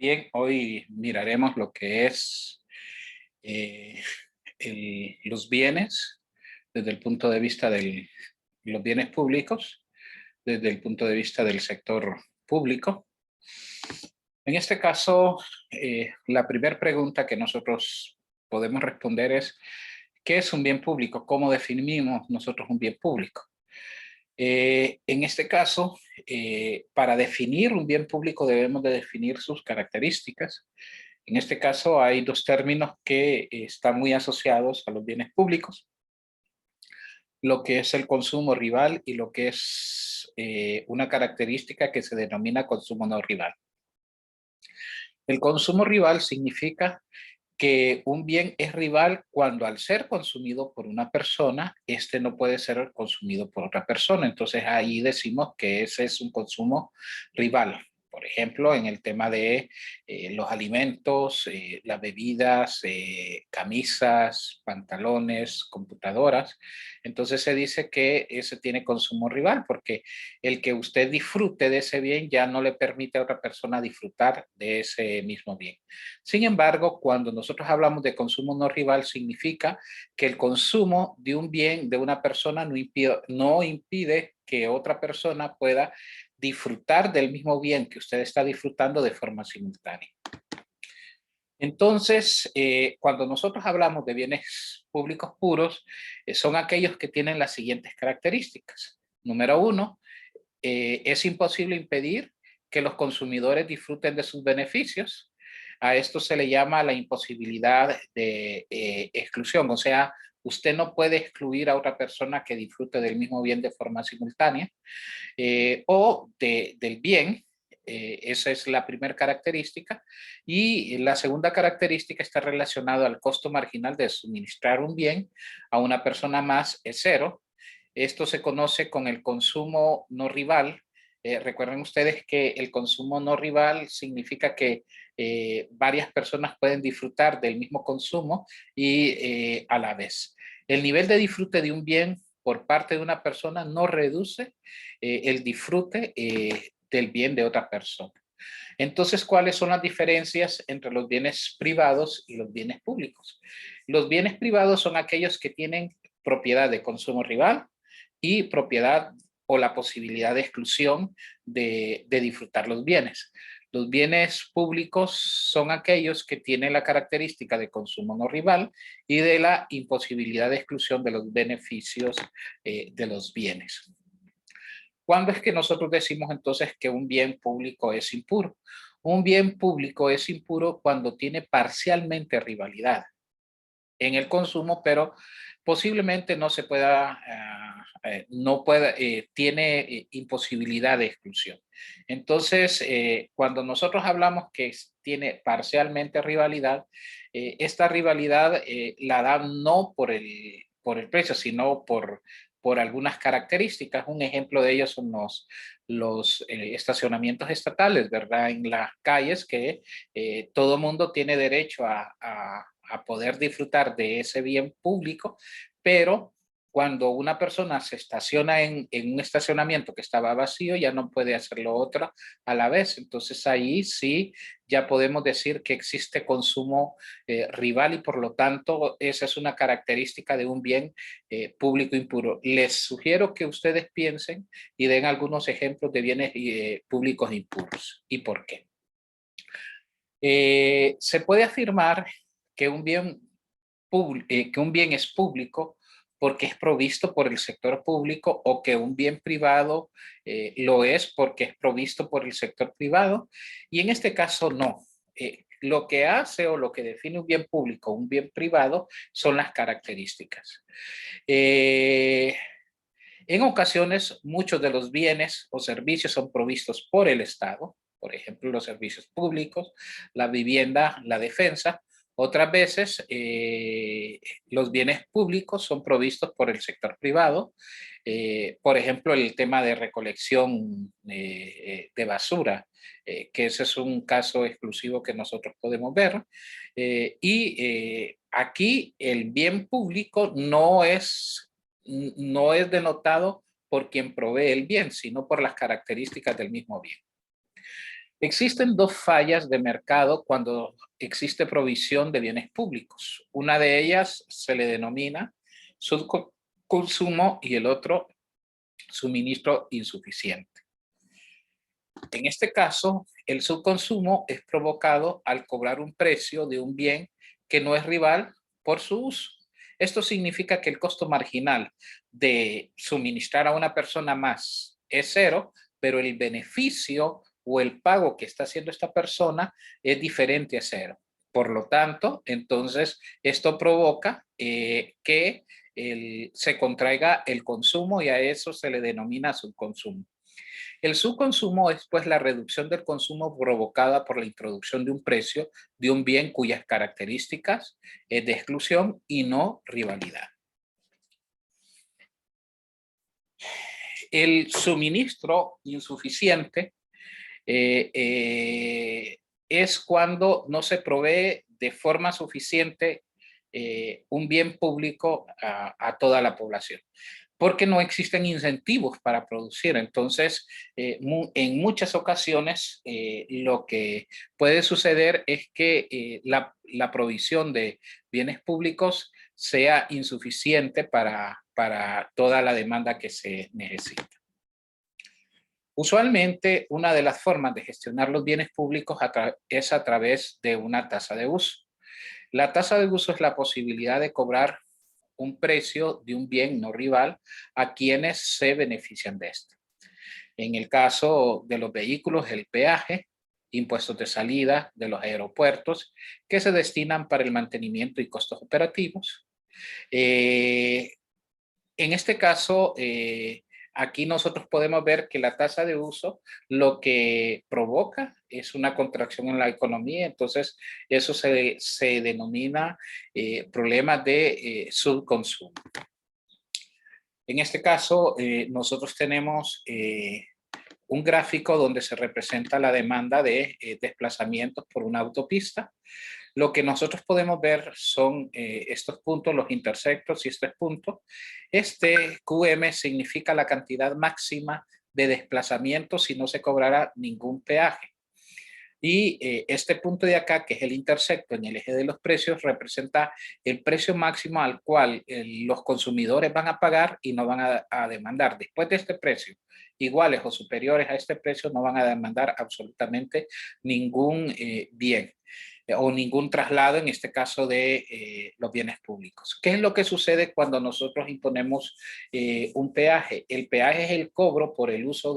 Bien, hoy miraremos lo que es eh, los bienes desde el punto de vista de los bienes públicos, desde el punto de vista del sector público. En este caso, la primera pregunta que nosotros podemos responder es, ¿qué es un bien público? ¿Cómo definimos nosotros un bien público? En este caso, para definir un bien público debemos de definir sus características. En este caso hay dos términos que están muy asociados a los bienes públicos, lo que es el consumo rival y lo que es una característica que se denomina consumo no rival. El consumo rival significa que un bien es rival cuando al ser consumido por una persona, este no puede ser consumido por otra persona. Entonces ahí decimos que ese es un consumo rival. Por ejemplo, en el tema de los alimentos, las bebidas, camisas, pantalones, computadoras. Entonces se dice que ese tiene consumo rival porque el que usted disfrute de ese bien ya no le permite a otra persona disfrutar de ese mismo bien. Sin embargo, cuando nosotros hablamos de consumo no rival, significa que el consumo de un bien de una persona no impide que otra persona pueda disfrutar del mismo bien que usted está disfrutando de forma simultánea. Entonces, cuando nosotros hablamos de bienes públicos puros, son aquellos que tienen las siguientes características. Número uno, es imposible impedir que los consumidores disfruten de sus beneficios. A esto se le llama la imposibilidad de exclusión, o sea, usted no puede excluir a otra persona que disfrute del mismo bien de forma simultánea del bien. Esa es la primera característica. Y la segunda característica está relacionada al costo marginal de suministrar un bien a una persona más, es cero. Esto se conoce con el consumo no rival. Recuerden ustedes que el consumo no rival significa que varias personas pueden disfrutar del mismo consumo y a la vez. El nivel de disfrute de un bien por parte de una persona no reduce el disfrute del bien de otra persona. Entonces, ¿cuáles son las diferencias entre los bienes privados y los bienes públicos? Los bienes privados son aquellos que tienen propiedad de consumo rival y propiedad o la posibilidad de exclusión de disfrutar los bienes. Los bienes públicos son aquellos que tienen la característica de consumo no rival y de la imposibilidad de exclusión de los beneficios de los bienes. ¿Cuándo es que nosotros decimos entonces que un bien público es impuro? Un bien público es impuro cuando tiene parcialmente rivalidad en el consumo, pero posiblemente no se pueda, no pueda, tiene imposibilidad de exclusión. Entonces, cuando nosotros hablamos que tiene parcialmente rivalidad, esta rivalidad la dan no por el precio, sino por algunas características. Un ejemplo de ellos son los estacionamientos estatales, ¿verdad? En las calles que todo mundo tiene derecho a poder disfrutar de ese bien público, pero cuando una persona se estaciona en un estacionamiento que estaba vacío, ya no puede hacerlo otra a la vez. Entonces ahí sí ya podemos decir que existe consumo rival y por lo tanto esa es una característica de un bien público impuro. Les sugiero que ustedes piensen y den algunos ejemplos de bienes públicos impuros y por qué. Se puede afirmar que que un bien es público porque es provisto por el sector público o que un bien privado lo es porque es provisto por el sector privado. Y en este caso no. Lo que hace o lo que define un bien público o un bien privado son las características. En ocasiones, muchos de los bienes o servicios son provistos por el Estado, por ejemplo, los servicios públicos, la vivienda, la defensa. Otras veces, los bienes públicos son provistos por el sector privado. Por ejemplo, el tema de recolección de basura, que ese es un caso exclusivo que nosotros podemos ver. Aquí el bien público no es denotado por quien provee el bien, sino por las características del mismo bien. Existen dos fallas de mercado cuando existe provisión de bienes públicos. Una de ellas se le denomina subconsumo y el otro suministro insuficiente. En este caso, el subconsumo es provocado al cobrar un precio de un bien que no es rival por su uso. Esto significa que el costo marginal de suministrar a una persona más es cero, pero el beneficio o el pago que está haciendo esta persona es diferente a cero. Por lo tanto, entonces, esto provoca que se contraiga el consumo y a eso se le denomina subconsumo. El subconsumo es pues la reducción del consumo provocada por la introducción de un precio de un bien cuyas características es de exclusión y no rivalidad. El suministro insuficiente es cuando no se provee de forma suficiente un bien público a toda la población, porque no existen incentivos para producir. Entonces, en muchas ocasiones, lo que puede suceder es que la provisión de bienes públicos sea insuficiente para toda la demanda que se necesita. Usualmente, una de las formas de gestionar los bienes públicos es a través de una tasa de uso. La tasa de uso es la posibilidad de cobrar un precio de un bien no rival a quienes se benefician de este. En el caso de los vehículos, el peaje, impuestos de salida de los aeropuertos que se destinan para el mantenimiento y costos operativos. En este caso, aquí nosotros podemos ver que la tasa de uso lo que provoca es una contracción en la economía, entonces eso se denomina problemas de subconsumo. En este caso, nosotros tenemos un gráfico donde se representa la demanda de desplazamientos por una autopista. Lo que nosotros podemos ver son estos puntos, los intersectos y estos puntos. Este QM significa la cantidad máxima de desplazamientos si no se cobrara ningún peaje. Y este punto de acá, que es el intersecto en el eje de los precios, representa el precio máximo al cual los consumidores van a pagar y no van a demandar. Después de este precio, iguales o superiores a este precio, no van a demandar absolutamente ningún bien o ningún traslado, en este caso de los bienes públicos. ¿Qué es lo que sucede cuando nosotros imponemos un peaje? El peaje es el cobro por el uso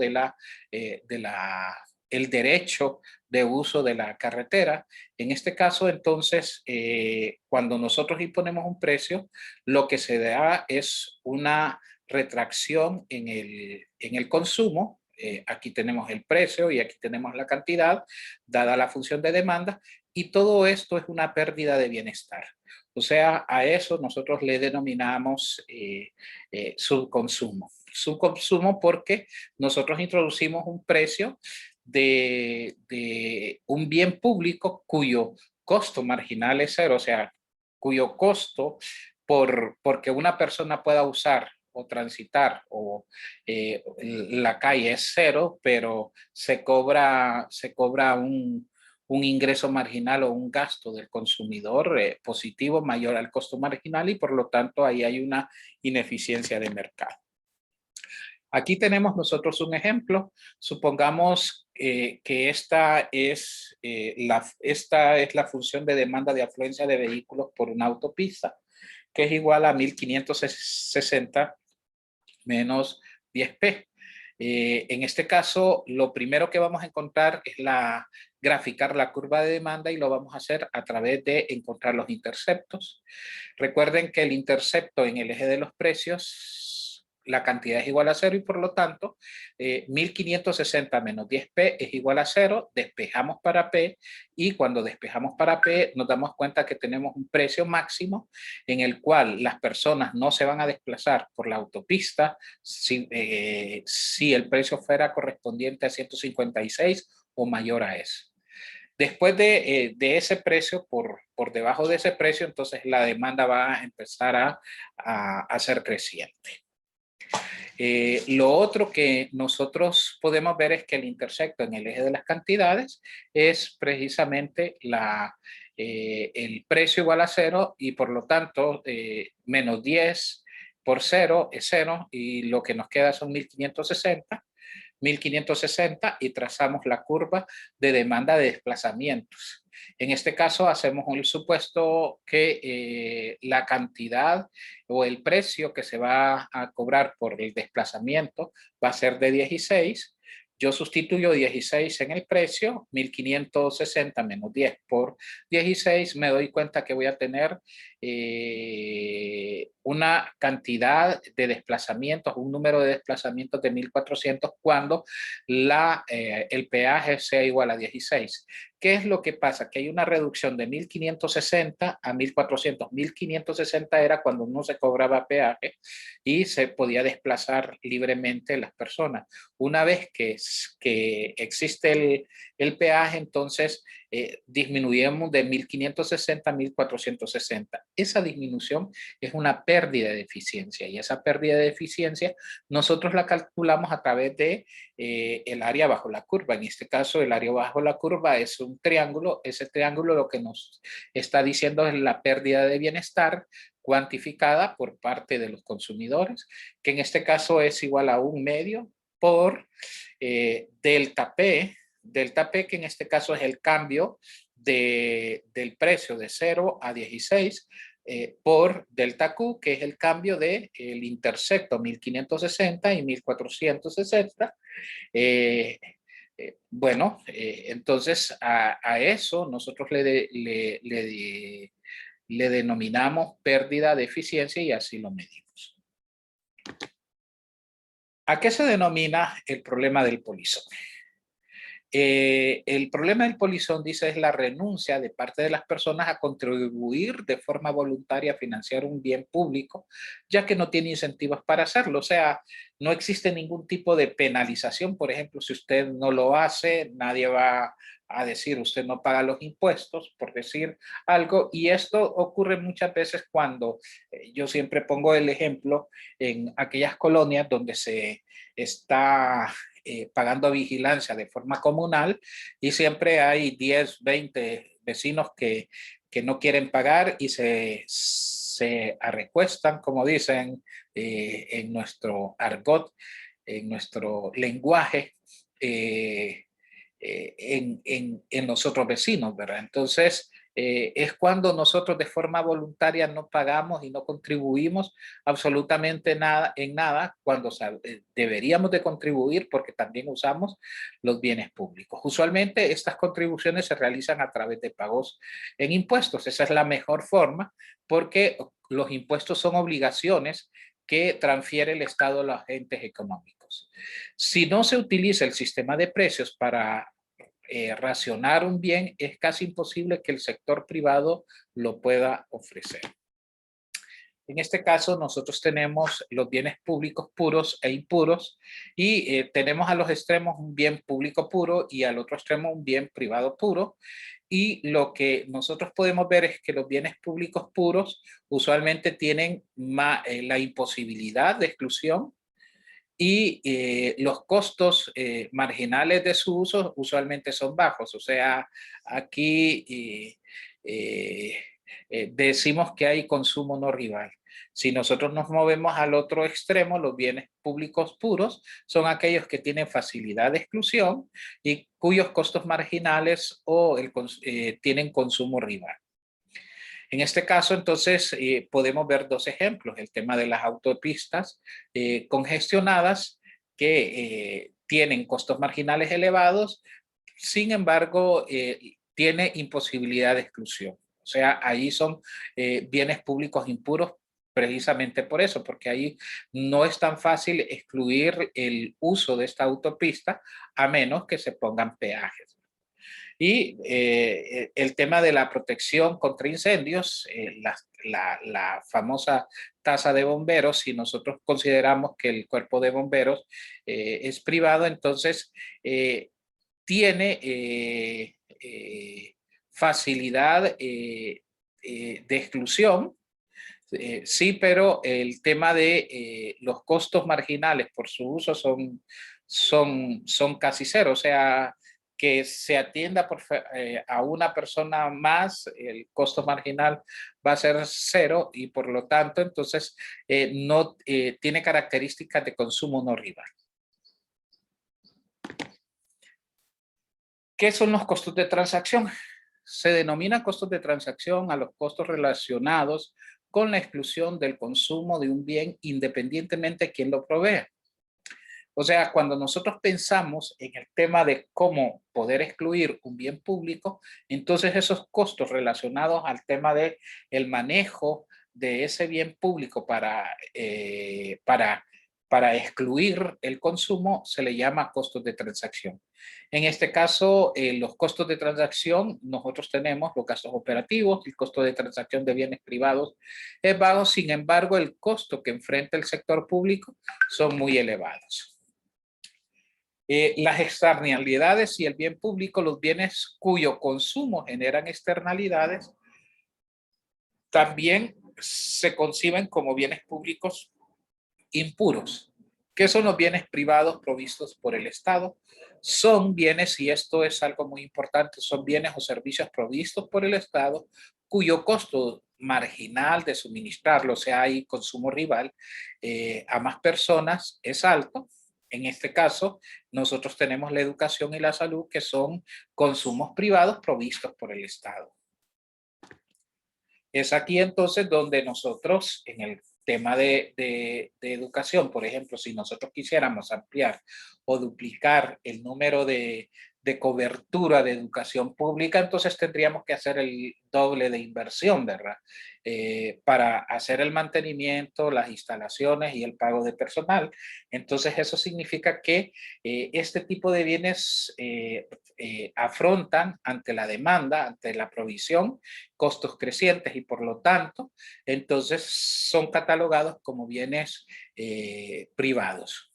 el derecho de uso de la carretera. En este caso, entonces, cuando nosotros imponemos un precio, lo que se da es una retracción en el consumo. Aquí tenemos el precio y aquí tenemos la cantidad, dada la función de demanda, y todo esto es una pérdida de bienestar. O sea, a eso nosotros le denominamos subconsumo. Subconsumo porque nosotros introducimos un precio de un bien público cuyo costo marginal es cero, o sea, cuyo costo porque una persona pueda usar o transitar o la calle es cero, pero se cobra un ingreso marginal o un gasto del consumidor positivo mayor al costo marginal y por lo tanto ahí hay una ineficiencia de mercado. Aquí tenemos nosotros un ejemplo. Supongamos que esta es la función de demanda de afluencia de vehículos por una autopista, que es igual a 1560 menos 10P. En este caso, lo primero que vamos a encontrar es graficar la curva de demanda y lo vamos a hacer a través de encontrar los interceptos. Recuerden que el intercepto en el eje de los precios, la cantidad es igual a cero y por lo tanto 1560 menos 10P es igual a cero, despejamos para P y cuando despejamos para P nos damos cuenta que tenemos un precio máximo en el cual las personas no se van a desplazar por la autopista si el precio fuera correspondiente a 156 o mayor a eso. Después de ese precio, por debajo de ese precio, entonces la demanda va a empezar a ser creciente. Lo otro que nosotros podemos ver es que el intersecto en el eje de las cantidades es precisamente el precio igual a cero y por lo tanto menos 10 por cero es cero y lo que nos queda son 1560 y trazamos la curva de demanda de desplazamientos. En este caso hacemos un supuesto que la cantidad o el precio que se va a cobrar por el desplazamiento va a ser de 16. Yo sustituyo 16 en el precio, 1560 menos 10 por 16, me doy cuenta que voy a tener una cantidad de desplazamientos, un número de desplazamientos de 1400 cuando el peaje sea igual a 16. ¿Qué es lo que pasa? Que hay una reducción de 1560 a 1400. 1560 era cuando no se cobraba peaje y se podía desplazar libremente las personas. Una vez que existe el peaje, entonces disminuimos de 1560 a 1460. Esa disminución es una pérdida de eficiencia y esa pérdida de eficiencia nosotros la calculamos a través de el área bajo la curva. En este caso, el área bajo la curva es un triángulo. Ese triángulo lo que nos está diciendo es la pérdida de bienestar cuantificada por parte de los consumidores, que en este caso es igual a 1/2 por delta P, que en este caso es el cambio del precio de 0 a 16 por delta Q, que es el cambio del intersecto 1560 y 1460. Entonces a eso nosotros le denominamos pérdida de eficiencia y así lo medimos. ¿A qué se denomina el problema del polizón? El problema del polizón, dice, es la renuncia de parte de las personas a contribuir de forma voluntaria a financiar un bien público, ya que no tiene incentivos para hacerlo. O sea, no existe ningún tipo de penalización. Por ejemplo, si usted no lo hace, nadie va a decir usted no paga los impuestos, por decir algo. Y esto ocurre muchas veces cuando, yo siempre pongo el ejemplo en aquellas colonias donde se está pagando vigilancia de forma comunal y siempre hay 10, 20 vecinos que no quieren pagar y se arrecuestan, como dicen en nuestro argot, en nuestro lenguaje, en los otros vecinos, ¿verdad? Entonces, es cuando nosotros de forma voluntaria no pagamos y no contribuimos absolutamente nada en nada, cuando deberíamos de contribuir porque también usamos los bienes públicos. Usualmente estas contribuciones se realizan a través de pagos en impuestos. Esa es la mejor forma porque los impuestos son obligaciones que transfiere el Estado a los agentes económicos. Si no se utiliza el sistema de precios para racionar un bien, es casi imposible que el sector privado lo pueda ofrecer. En este caso, nosotros tenemos los bienes públicos puros e impuros y tenemos a los extremos un bien público puro y al otro extremo un bien privado puro. Y lo que nosotros podemos ver es que los bienes públicos puros usualmente tienen la imposibilidad de exclusión y los costos marginales de su uso usualmente son bajos. O sea, aquí decimos que hay consumo no rival. Si nosotros nos movemos al otro extremo, los bienes públicos puros son aquellos que tienen facilidad de exclusión y cuyos costos marginales tienen consumo rival. En este caso, entonces, podemos ver dos ejemplos. El tema de las autopistas congestionadas que tienen costos marginales elevados, sin embargo, tiene imposibilidad de exclusión. O sea, ahí son bienes públicos impuros precisamente por eso, porque ahí no es tan fácil excluir el uso de esta autopista a menos que se pongan peajes. Y el tema de la protección contra incendios, la famosa tasa de bomberos, si nosotros consideramos que el cuerpo de bomberos es privado, entonces tiene facilidad de exclusión Sí, pero el tema de los costos marginales por su uso son casi cero. O sea, que se atienda a una persona más, el costo marginal va a ser cero y por lo tanto, entonces, no tiene características de consumo no rival. ¿Qué son los costos de transacción? Se denominan costos de transacción a los costos relacionados con la exclusión del consumo de un bien independientemente de quién lo provea. O sea, cuando nosotros pensamos en el tema de cómo poder excluir un bien público, entonces esos costos relacionados al tema de el manejo de ese bien público para excluir el consumo se le llama costos de transacción. En este caso, los costos de transacción, nosotros tenemos los gastos operativos, el costo de transacción de bienes privados es bajo, sin embargo, el costo que enfrenta el sector público son muy elevados. Las externalidades y el bien público, los bienes cuyo consumo generan externalidades, también se conciben como bienes públicos impuros. ¿Qué son los bienes privados provistos por el Estado? Son bienes, y esto es algo muy importante, son bienes o servicios provistos por el Estado cuyo costo marginal de suministrarlo, o sea, hay consumo rival a más personas, es alto. En este caso, nosotros tenemos la educación y la salud, que son consumos privados provistos por el Estado. Es aquí entonces donde nosotros, en el tema de educación, por ejemplo, si nosotros quisiéramos ampliar o duplicar el número de cobertura de educación pública, entonces tendríamos que hacer el doble de inversión, ¿verdad? Para hacer el mantenimiento, las instalaciones y el pago de personal. Entonces eso significa que este tipo de bienes afrontan ante la demanda, ante la provisión, costos crecientes y por lo tanto, entonces son catalogados como bienes privados.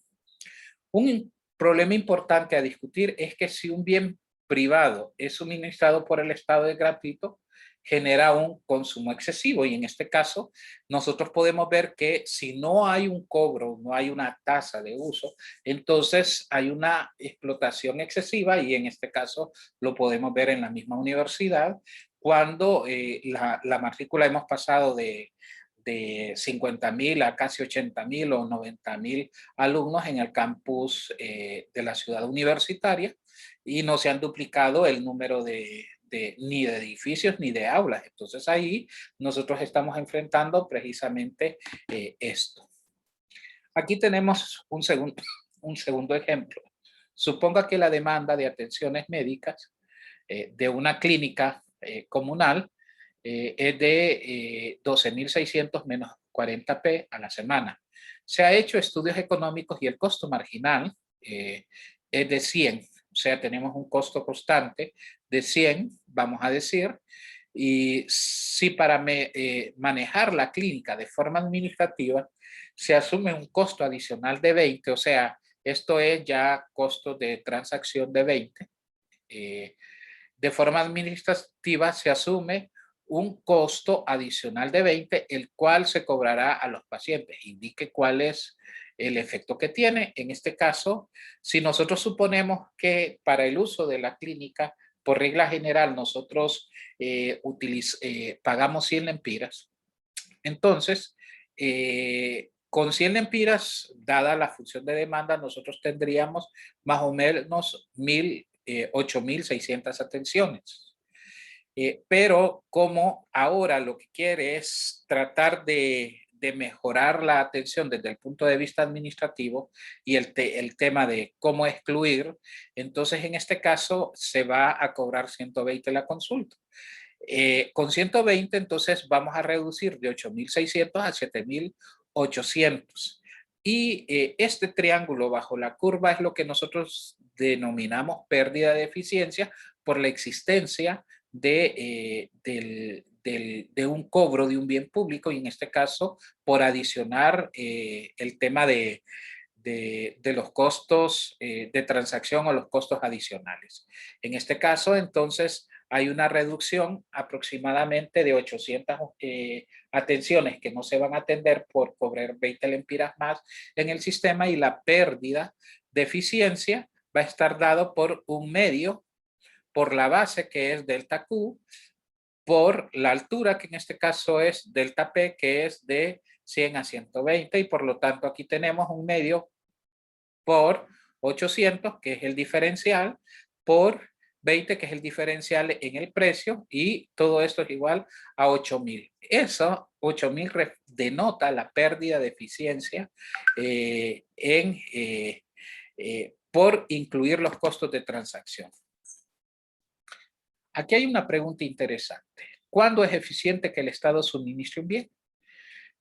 Un problema importante a discutir es que si un bien privado es suministrado por el Estado de gratuito, genera un consumo excesivo y en este caso nosotros podemos ver que si no hay un cobro, no hay una tasa de uso, entonces hay una explotación excesiva y en este caso lo podemos ver en la misma universidad cuando la matrícula hemos pasado de 50,000 a casi 80,000 o 90,000 alumnos en el campus de la ciudad universitaria y no se han duplicado el número ni de edificios ni de aulas. Entonces ahí nosotros estamos enfrentando precisamente esto. Aquí tenemos un segundo ejemplo. Suponga que la demanda de atenciones médicas de una clínica comunal es de 12,600 menos 40p a la semana. Se ha hecho estudios económicos y el costo marginal es de 100. O sea, tenemos un costo constante de 100, vamos a decir, y si para manejar la clínica de forma administrativa se asume un costo adicional de 20, o sea, esto es ya costo de transacción de 20, de forma administrativa se asume un costo adicional de 20, el cual se cobrará a los pacientes. Indique cuál es el efecto que tiene. En este caso, si nosotros suponemos que para el uso de la clínica, por regla general, nosotros pagamos 100 lempiras, entonces, con 100 lempiras, dada la función de demanda, nosotros tendríamos más o menos 8,600 atenciones. Pero como ahora lo que quiere es tratar de mejorar la atención desde el punto de vista administrativo y el tema de cómo excluir, entonces en este caso se va a cobrar 120 la consulta. Con 120 entonces vamos a reducir de 8,600 a 7,800. Y este triángulo bajo la curva es lo que nosotros denominamos pérdida de eficiencia por la existencia de un cobro de un bien público y en este caso por adicionar el tema de los costos de transacción o los costos adicionales. En este caso, entonces, hay una reducción aproximadamente de 800 atenciones que no se van a atender por cobrar 20 lempiras más en el sistema, y la pérdida de eficiencia va a estar dado por un medio, por la base que es delta Q, por la altura que en este caso es delta P, que es de 100 a 120, y por lo tanto aquí tenemos un medio por 800, que es el diferencial, por 20, que es el diferencial en el precio, y todo esto es igual a 8.000. Eso, 8.000 denota la pérdida de eficiencia por incluir los costos de transacción. Aquí hay una pregunta interesante. ¿Cuándo es eficiente que el Estado suministre un bien?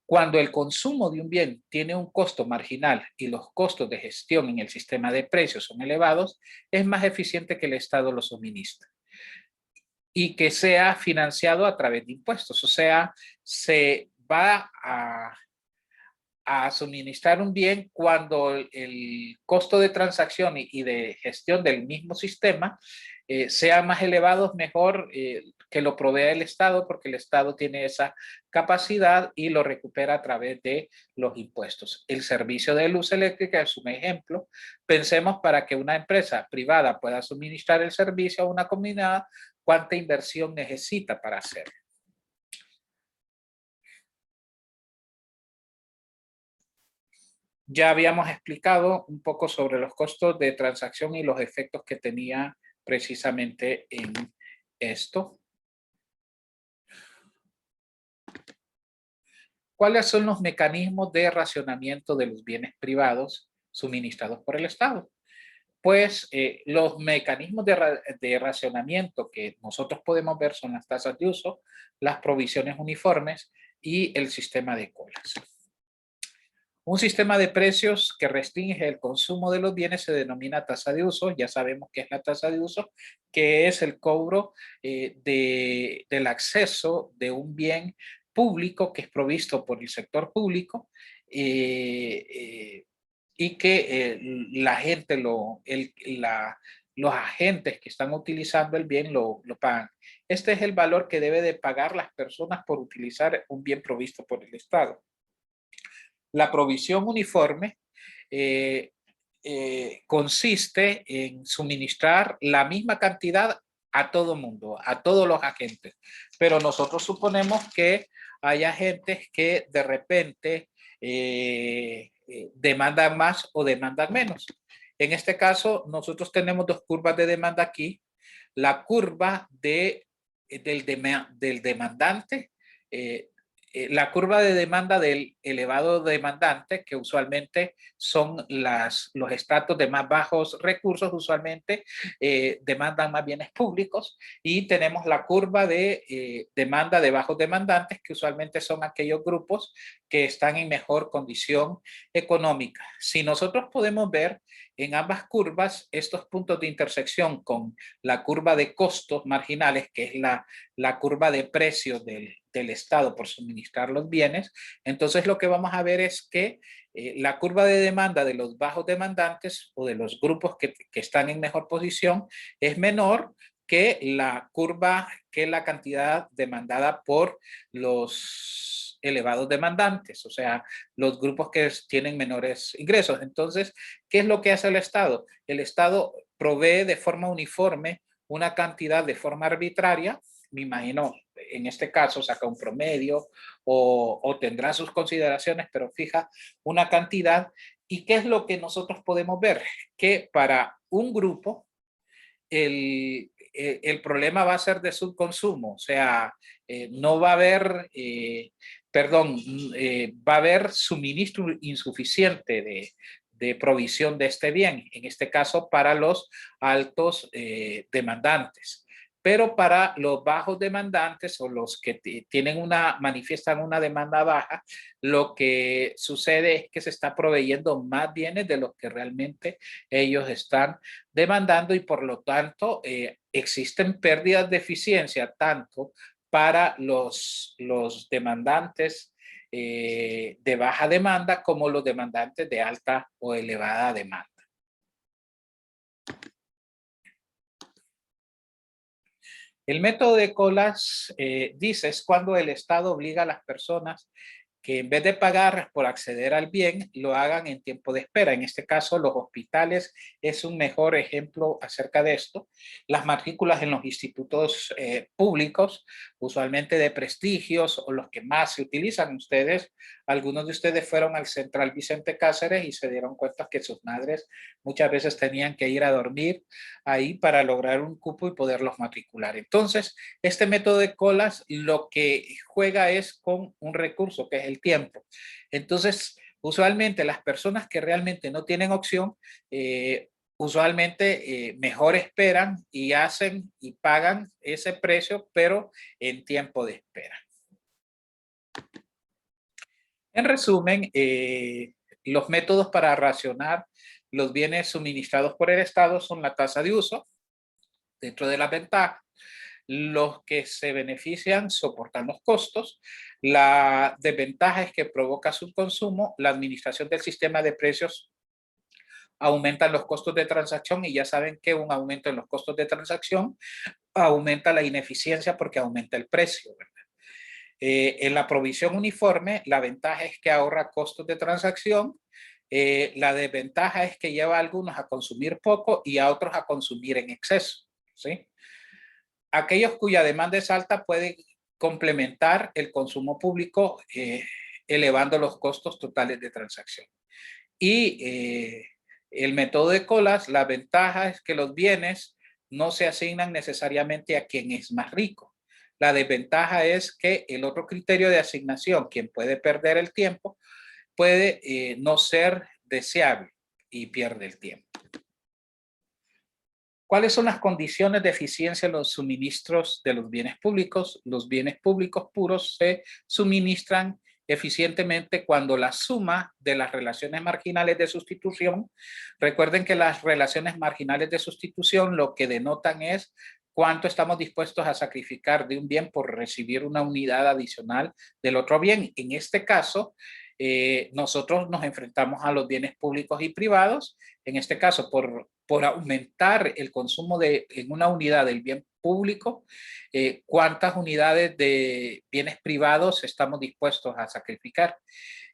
Cuando el consumo de un bien tiene un costo marginal y los costos de gestión en el sistema de precios son elevados, es más eficiente que el Estado lo suministre y que sea financiado a través de impuestos. O sea, se va a suministrar un bien cuando el costo de transacción y de gestión del mismo sistema sea más elevado, mejor que lo provea el Estado, porque el Estado tiene esa capacidad y lo recupera a través de los impuestos. El servicio de luz eléctrica es un ejemplo. Pensemos, para que una empresa privada pueda suministrar el servicio a una comunidad, ¿cuánta inversión necesita para hacerlo? Ya habíamos explicado un poco sobre los costos de transacción y los efectos que tenía precisamente en esto. ¿Cuáles son los mecanismos de racionamiento de los bienes privados suministrados por el Estado? Pues los mecanismos de racionamiento que nosotros podemos ver son las tasas de uso, las provisiones uniformes y el sistema de colas. Un sistema de precios que restringe el consumo de los bienes se denomina tasa de uso. Ya sabemos qué es la tasa de uso, que es el cobro del acceso de un bien público que es provisto por el sector público y que la gente, los agentes que están utilizando el bien lo pagan. Este es el valor que debe de pagar las personas por utilizar un bien provisto por el Estado. La provisión uniforme consiste en suministrar la misma cantidad a todo mundo, a todos los agentes. Pero nosotros suponemos que hay agentes que de repente demandan más o demandan menos. En este caso, nosotros tenemos dos curvas de demanda aquí. La curva del demandante, la curva de demanda del elevado demandante, que usualmente son los estratos de más bajos recursos, usualmente demandan más bienes públicos, y tenemos la curva de demanda de bajos demandantes, que usualmente son aquellos grupos que están en mejor condición económica. Si nosotros podemos ver en ambas curvas estos puntos de intersección con la curva de costos marginales, que es la curva de precios del Estado por suministrar los bienes, entonces lo que vamos a ver es que la curva de demanda de los bajos demandantes o de los grupos que están en mejor posición es menor que la curva, que la cantidad demandada por los elevados demandantes, o sea, los grupos que tienen menores ingresos. Entonces, ¿qué es lo que hace el Estado? El Estado provee de forma uniforme una cantidad de forma arbitraria. Me imagino, en este caso, saca un promedio o tendrá sus consideraciones, pero fija una cantidad. ¿Y qué es lo que nosotros podemos ver? Que para un grupo, el problema va a ser de subconsumo, o sea, no va a haber, va a haber suministro insuficiente de provisión de este bien, en este caso para los altos demandantes. Pero para los bajos demandantes o los que manifiestan una demanda baja, lo que sucede es que se está proveyendo más bienes de los que realmente ellos están demandando, y por lo tanto existen pérdidas de eficiencia tanto para los demandantes de baja demanda como los demandantes de alta o elevada demanda. El método de colas, dice, es cuando el Estado obliga a las personas que en vez de pagar por acceder al bien, lo hagan en tiempo de espera. En este caso, los hospitales es un mejor ejemplo acerca de esto. Las matrículas en los institutos públicos, usualmente de prestigios o los que más se utilizan ustedes, algunos de ustedes fueron al Central Vicente Cáceres y se dieron cuenta que sus madres muchas veces tenían que ir a dormir ahí para lograr un cupo y poderlos matricular. Entonces, este método de colas lo que juega es con un recurso que es el tiempo. Entonces, usualmente las personas que realmente no tienen opción, usualmente mejor esperan y hacen y pagan ese precio, pero en tiempo de espera. En resumen, los métodos para racionar los bienes suministrados por el Estado son la tasa de uso, dentro de las ventajas. Los que se benefician soportan los costos. La desventaja es que provoca subconsumo. La administración del sistema de precios aumenta los costos de transacción y ya saben que un aumento en los costos de transacción aumenta la ineficiencia porque aumenta el precio, ¿verdad? En la provisión uniforme, la ventaja es que ahorra costos de transacción. La desventaja es que lleva a algunos a consumir poco y a otros a consumir en exceso, ¿sí? Aquellos cuya demanda es alta pueden complementar el consumo público elevando los costos totales de transacción. Y el método de colas, la ventaja es que los bienes no se asignan necesariamente a quien es más rico. La desventaja es que el otro criterio de asignación, quien puede perder el tiempo, puede no ser deseable y pierde el tiempo. ¿Cuáles son las condiciones de eficiencia en los suministros de los bienes públicos? Los bienes públicos puros se suministran eficientemente cuando la suma de las relaciones marginales de sustitución, recuerden que las relaciones marginales de sustitución lo que denotan es cuánto estamos dispuestos a sacrificar de un bien por recibir una unidad adicional del otro bien. En este caso, nosotros nos enfrentamos a los bienes públicos y privados, en este caso por aumentar el consumo en una unidad del bien público, cuántas unidades de bienes privados estamos dispuestos a sacrificar.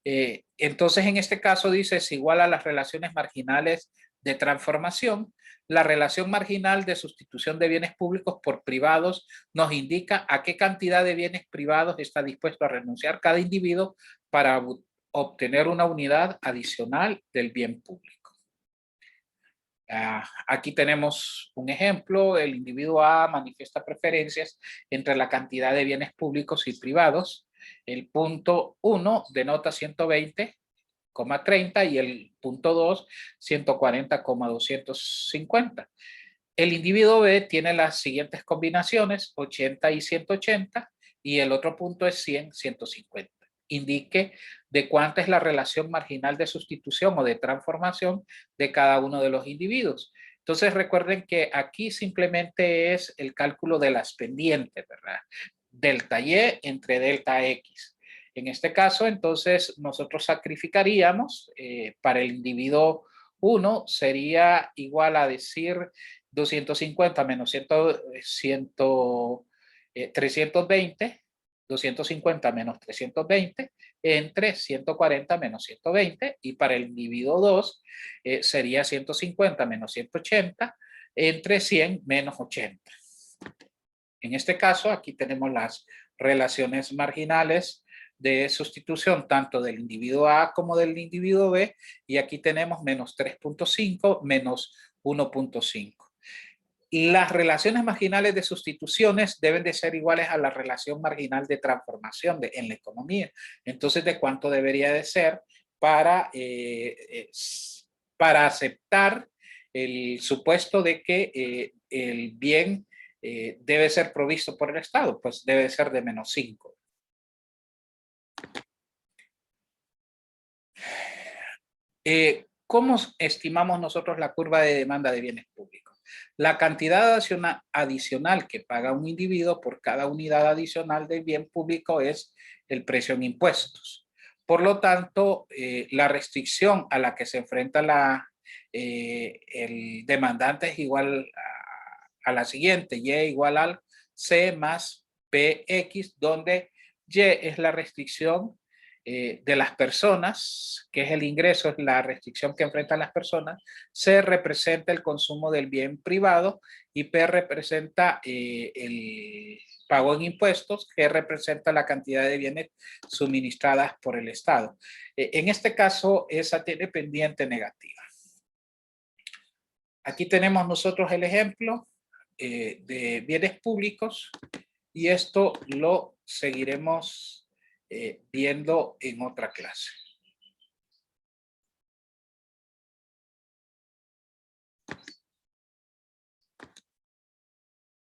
Entonces, en este caso dice, es igual a las relaciones marginales de transformación. La relación marginal de sustitución de bienes públicos por privados nos indica a qué cantidad de bienes privados está dispuesto a renunciar cada individuo para obtener una unidad adicional del bien público. Aquí tenemos un ejemplo. El individuo A manifiesta preferencias entre la cantidad de bienes públicos y privados. El punto 1 denota 120,30 y el punto 2, 140,250. El individuo B tiene las siguientes combinaciones, 80 y 180, y el otro punto es 100, 150. Indique de cuánta es la relación marginal de sustitución o de transformación de cada uno de los individuos. Entonces recuerden que aquí simplemente es el cálculo de las pendientes, ¿verdad? Delta Y entre delta X. En este caso, entonces, nosotros sacrificaríamos para el individuo 1 sería igual a decir 250 menos 320, 250 menos 320 entre 140 menos 120, y para el individuo 2 sería 150 menos 180 entre 100 menos 80. En este caso, aquí tenemos las relaciones marginales de sustitución tanto del individuo A como del individuo B, y aquí tenemos menos 3.5 menos 1.5. Las relaciones marginales de sustituciones deben de ser iguales a la relación marginal de transformación en la economía. Entonces, ¿de cuánto debería de ser para aceptar el supuesto de que el bien debe ser provisto por el Estado? Pues debe ser de menos 5. ¿Cómo estimamos nosotros la curva de demanda de bienes públicos? La cantidad adicional que paga un individuo por cada unidad adicional de bien público es el precio en impuestos. Por lo tanto, la restricción a la que se enfrenta el demandante es igual a la siguiente, Y igual al C más PX, donde Y es la restricción de las personas, que es el ingreso, es la restricción que enfrentan las personas. C representa el consumo del bien privado y P representa el pago en impuestos, G representa la cantidad de bienes suministradas por el Estado. En este caso, esa tiene pendiente negativa. Aquí tenemos nosotros el ejemplo de bienes públicos y esto lo seguiremos viendo en otra clase.